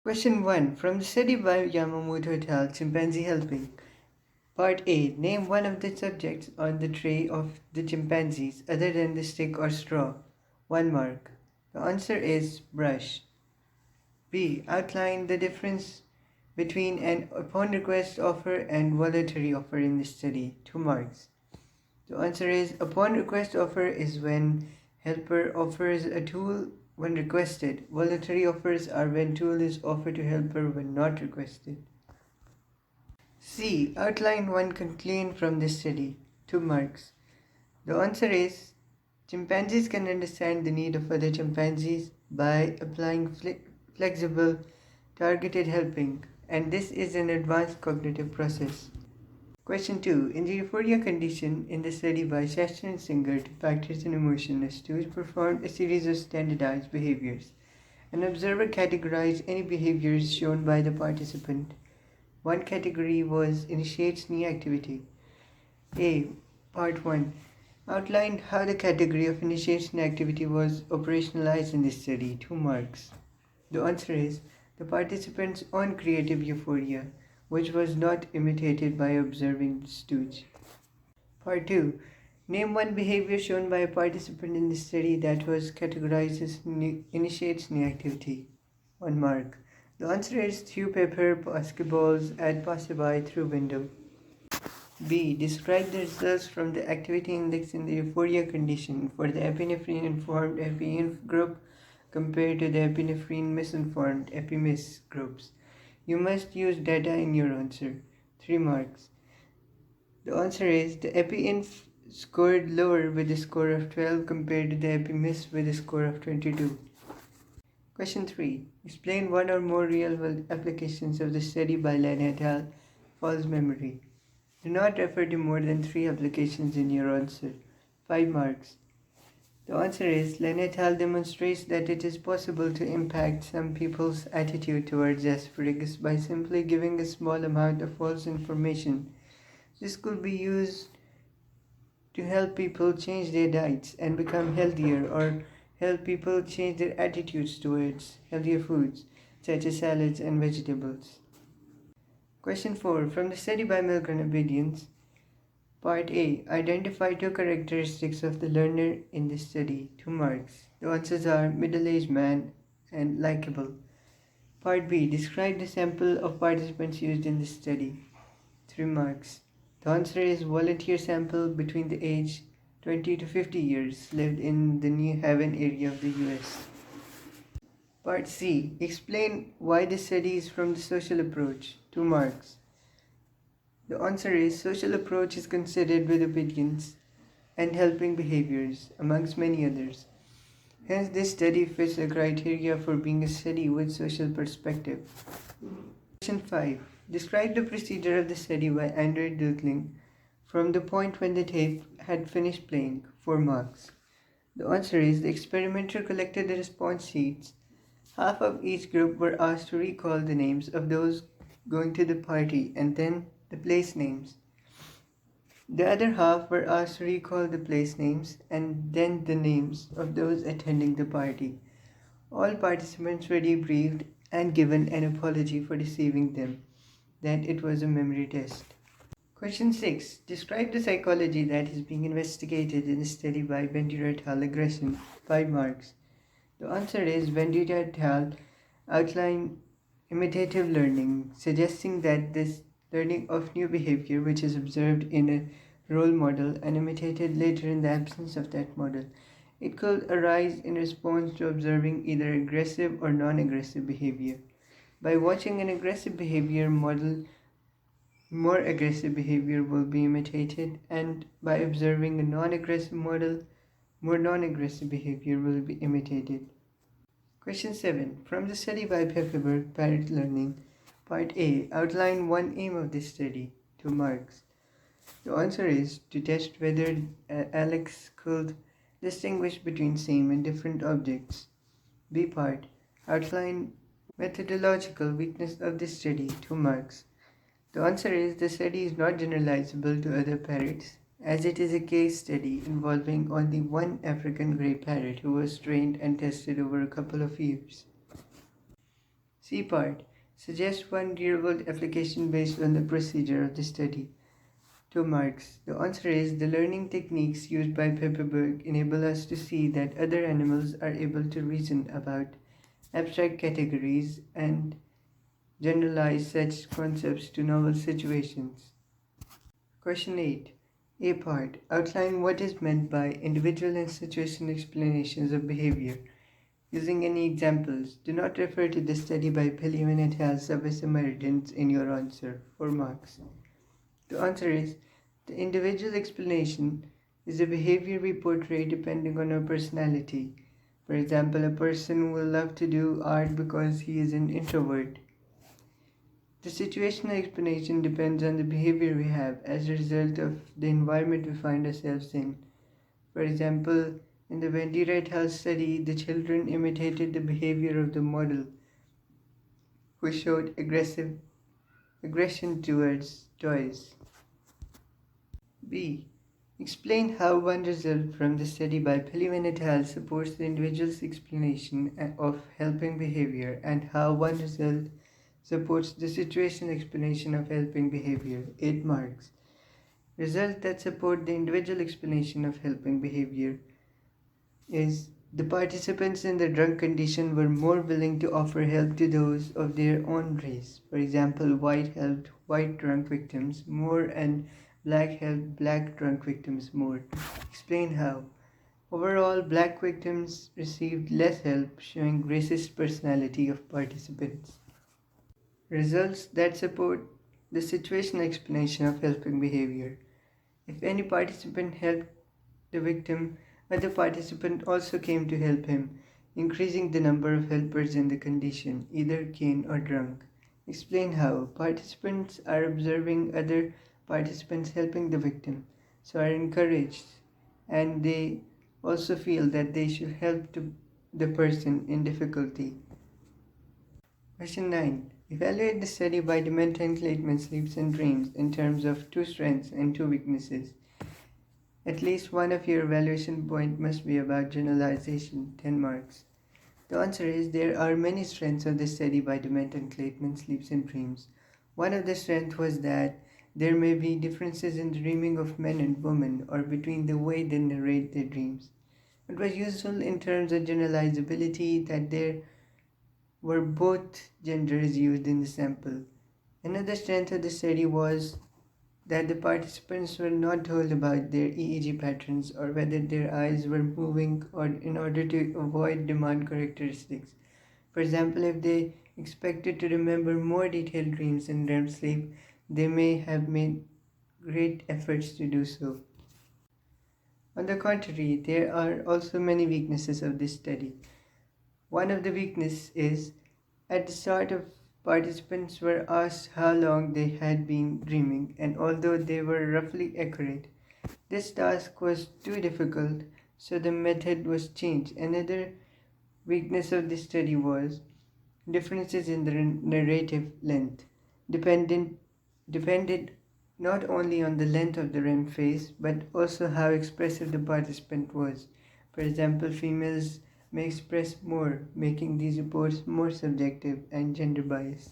Question 1 from the study by Yamamoto et al. Chimpanzee helping. Part A. Name one of the subjects on the tray of the chimpanzees other than the stick or straw. 1 mark. The answer is brush. B. Outline the difference between an upon request offer and voluntary offer in the study. 2 marks. The answer is upon request offer is when helper offers a tool when requested. Voluntary offers are when tool is offered to helper when not requested. C. Outline one conclusion from this study. 2 marks. The answer is chimpanzees can understand the need of other chimpanzees by applying flexible, targeted helping, and this is an advanced cognitive process. Question 2. In the euphoria condition in the study by Shastra and Singer, two factors and emotion, Astute performed a series of standardized behaviors. An observer categorized any behaviors shown by the participant. One category was initiates new activity. A. Part 1. Outlined how the category of initiates new activity was operationalized in this study. 2 marks. The answer is the participant's own creative euphoria, which was not imitated by observing stooge. Part 2. Name one behavior shown by a participant in the study that was categorized as initiates new activity. 1 mark. The answer is throw paper basketballs at passerby through window. B. Describe the results from the activity index in the euphoria condition for the epinephrine informed epinephrine group compared to the epinephrine misinformed epimis groups. You must use data in your answer. 3 marks. The answer is the epi-inf scored lower with a score of 12 compared to the epi-miss with a score of 22. Question 3. Explain one or more real-world applications of the study by Len et al. False memory. Do not refer to more than 3 applications in your answer. 5 marks. The answer is Len et al. Demonstrates that it is possible to impact some people's attitude towards asparagus by simply giving a small amount of false information. This could be used to help people change their diets and become healthier, or help people change their attitudes towards healthier foods such as salads and vegetables. Question 4 from the study by Milk and Obedience. Part A. Identify 2 characteristics of the learner in this study. 2 marks. The answers are middle-aged man and likable. Part B. Describe the sample of participants used in this study. 3 marks. The answer is volunteer sample between the age 20 to 50 years lived in the New Haven area of the US. Part C. Explain why this study is from the social approach. 2 marks. The answer is social approach is considered with obedience and helping behaviors, amongst many others. Hence, this study fits the criteria for being a study with social perspective. Question 5. Describe the procedure of the study by Android doodling from the point when the tape had finished playing. 4 marks. The answer is the experimenter collected the response sheets. Half of each group were asked to recall the names of those going to the party and then the place names. The other half were asked to recall the place names and then the names of those attending the party. All participants were debriefed and given an apology for deceiving them that it was a memory test. Question 6. Describe the psychology that is being investigated in the study by Ventura et al. Aggression. 5 marks. The answer is Ventura et al. Outline imitative learning, suggesting that this learning of new behavior which is observed in a role model and imitated later in the absence of that model. It could arise in response to observing either aggressive or non-aggressive behavior. By watching an aggressive behavior model, more aggressive behavior will be imitated, and by observing a non-aggressive model, more non-aggressive behavior will be imitated. Question 7. From the study by Pfefferberg, Parrot Learning. Part A. Outline one aim of this study. 2 marks. The answer is to test whether Alex could distinguish between same and different objects. B part. Outline methodological weakness of this study. 2 marks. The answer is the study is not generalizable to other parrots, as it is a case study involving only one African grey parrot who was trained and tested over a couple of years. C part. Suggest one real-world application based on the procedure of the study. 2 marks. The answer is the learning techniques used by Pepperberg enable us to see that other animals are able to reason about abstract categories and generalize such concepts to novel situations. Question 8. A part. Outline what is meant by individual and situation explanations of behavior. Using any examples, do not refer to the study by Peliman et al. Sub-Samaritans in your answer. 4 marks. The answer is the individual explanation is a behavior we portray depending on our personality. For example, a person will love to do art because he is an introvert. The situational explanation depends on the behavior we have as a result of the environment we find ourselves in. For example, in the Wendy Wright House study, the children imitated the behavior of the model, who showed aggression towards toys. B. Explain how one result from the study by Peliman et al. Supports the individual's explanation of helping behavior and how one result supports the situational explanation of helping behavior. 8 marks. Results that support the individual explanation of helping behavior is the participants in the drunk condition were more willing to offer help to those of their own race. For example, white helped white drunk victims more and black helped black drunk victims more. Explain how. Overall, black victims received less help, showing racist personality of participants. Results that support the situational explanation of helping behavior. If any participant helped the victim, other participant also came to help him, increasing the number of helpers in the condition, either cane or drunk. Explain how. Participants are observing other participants helping the victim, so are encouraged, and they also feel that they should help the person in difficulty. Question 9. Evaluate the study by Dementa and Clayton sleeps and dreams in terms of 2 strengths and 2 weaknesses. At least one of your evaluation point must be about generalization, 10 marks. The answer is there are many strengths of the study by Dementa and Clayton sleeps and dreams. One of the strengths was that there may be differences in dreaming of men and women or between the way they narrate their dreams. It was useful in terms of generalizability that there were both genders used in the sample. Another strength of the study was that the participants were not told about their EEG patterns or whether their eyes were moving or in order to avoid demand characteristics. For example, if they expected to remember more detailed dreams in REM sleep, they may have made great efforts to do so. On the contrary, there are also many weaknesses of this study. One of the weaknesses is at the start of participants were asked how long they had been dreaming, and although they were roughly accurate, this task was too difficult, so the method was changed. Another weakness of this study was differences in the narrative length, depended not only on the length of the REM phase, but also how expressive the participant was. For example, females may express more, making these reports more subjective and gender biased.